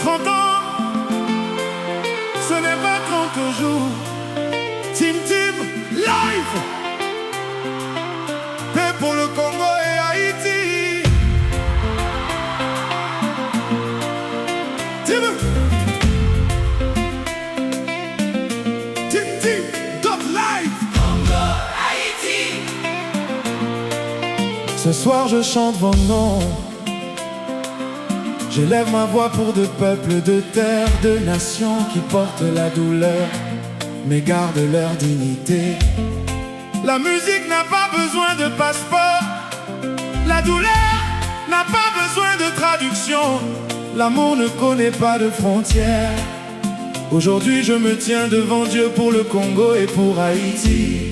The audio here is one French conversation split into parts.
30 ans, ce n'est pas 30 jours. Tim live. Paix pour le Congo et Haïti. Tim Dot live. Congo, Haïti. Ce soir je chante vos noms. J'élève ma voix pour de peuples, de terres, de nations qui portent la douleur, mais gardent leur dignité. La musique n'a pas besoin de passeport. La douleur n'a pas besoin de traduction. L'amour ne connaît pas de frontières. Aujourd'hui je me tiens devant Dieu pour le Congo et pour Haïti,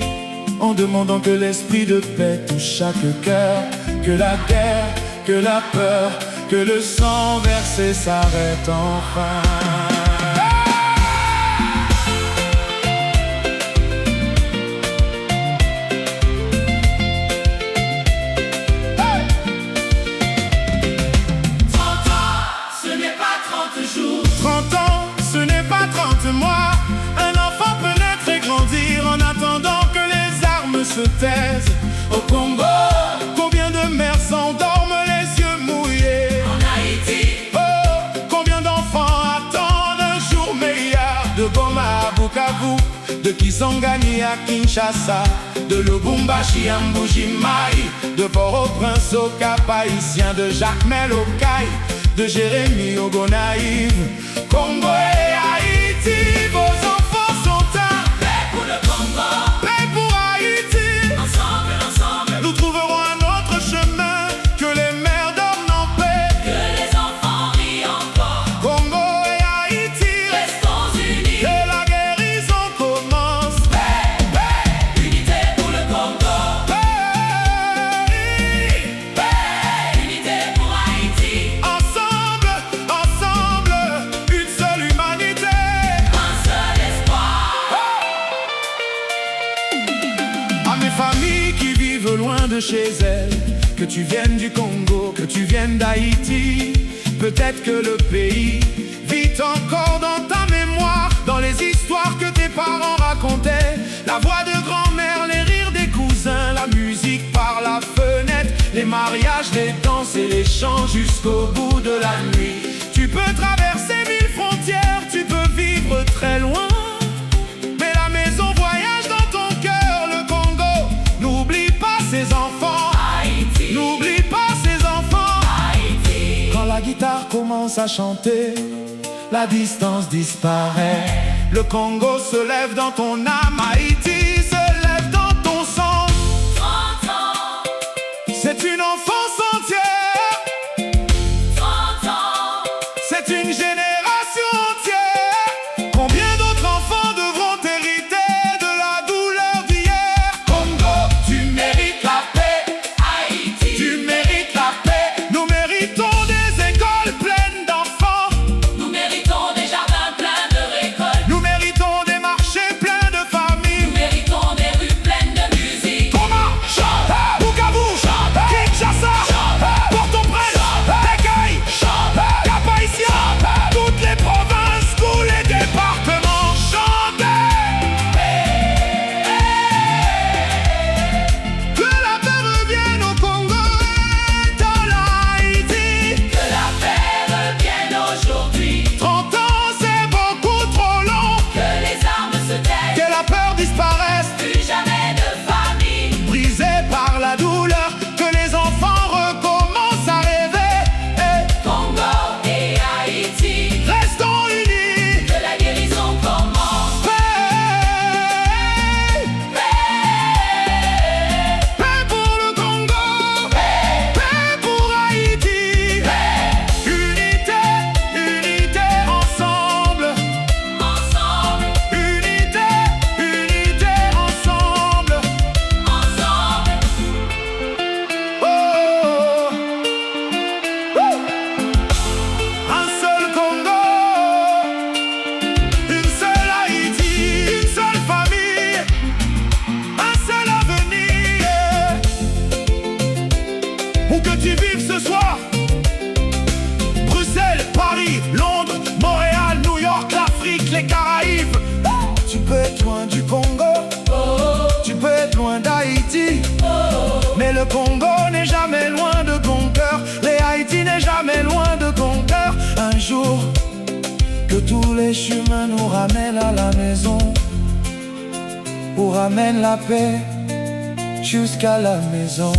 en demandant que l'esprit de paix touche chaque cœur, que la guerre, que la peur, que le sang versé s'arrête enfin. Hey! 30 ans, ce n'est pas 30 jours. 30 ans, ce n'est pas 30 mois. Un enfant peut naître et grandir en attendant que les armes se taisent. Au Congo, combien de mères s'endorment les yeux mouillés? En Haïti, oh, combien d'enfants attendent un jour meilleur? De Goma à Bukavu, de Kisangani à Kinshasa, de Lubumbashi à Mbuji-Mayi, de Port-au-Prince au Cap-Haïtien, de Jacmel au Caille, de Jérémie au Gonaïve. Congo et Haïti, vos enfants sont un. paix pour le Congo. Paix pour Haïti. Ensemble, ensemble, Nous trouverons un autre chemin. Que les mères dorment en paix. que les enfants rient encore. Congo et Haïti, Restons unis. que la guérison commence. Paix, paix, unité pour le Congo. Paix. Paix, unité pour Haïti. Ensemble, ensemble, une seule humanité. Un seul espoir. À mes familles qui vivent loin de chez elles, que tu viennes du Congo, que tu viennes d'Haïti, peut-être que le pays vit encore dans ta mémoire, dans les histoires que tes parents racontaient, la voix de grand-mère, les rires des cousins, la musique par la fenêtre, les mariages, les danses et les chants jusqu'au bout de la nuit. Tu peux traverser 1000 frontières, tu peux vivre très loin, mais la maison voyage dans ton cœur, le Congo. N'oublie pas ses enfants, Haïti, n'oublie pas ses enfants. Haïti. Quand la guitare commence à chanter, la distance disparaît. Le Congo se lève dans ton âme, Haïti se lève dans ton sang. 30 ans, C'est une enfance entière, 30 ans. c'est une génération entière. Combien d'autres enfants devront hériter de la douleur d'hier? Congo, tu mérites la paix, Haïti, tu mérites la paix. Nous méritons des écoles pleines d'enfants. nous méritons des jardins pleins de récoltes. Nous méritons des marchés pleins de Nous familles. méritons des rues pleines de musique. Goma, Bukavu, Kinshasa, Port-au-Prince, Tecaille, Cap-Haïtien, toutes les provinces, tous les départements chantez. Que la paix revienne au Congo et dans l'Haïti. Que la paix revienne aujourd'hui. 30 ans, c'est beaucoup trop long. Que les armes se taisent. Que la peur disparaisse, Plus jamais de famille. brisée par la douleur. Que les enfants recommencent à rêver. Et Congo et Haïti. restons unis. Que la guérison commence. Paix, Paix, paix pour le Congo. Paix pour Haïti. Unité, unité ensemble. ensemble, Unité, unité ensemble. ensemble. Oh, oh. Un seul Congo, une seule Haïti, une seule famille, un seul avenir. Où que tu vives ce soir, Bruxelles, Paris, Londres, être loin du Congo, tu peux être loin d'Haïti, mais le Congo n'est jamais loin de ton cœur. Les Haïti n'est jamais loin de ton cœur. Un jour, que tous les chemins nous ramènent à la maison, ou ramènent la paix jusqu'à la maison.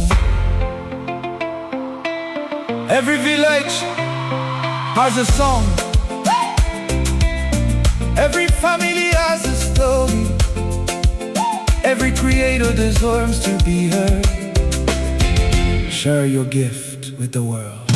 Every village has a song. Every family has a story. Every creator deserves to be heard. Share your gift with the world.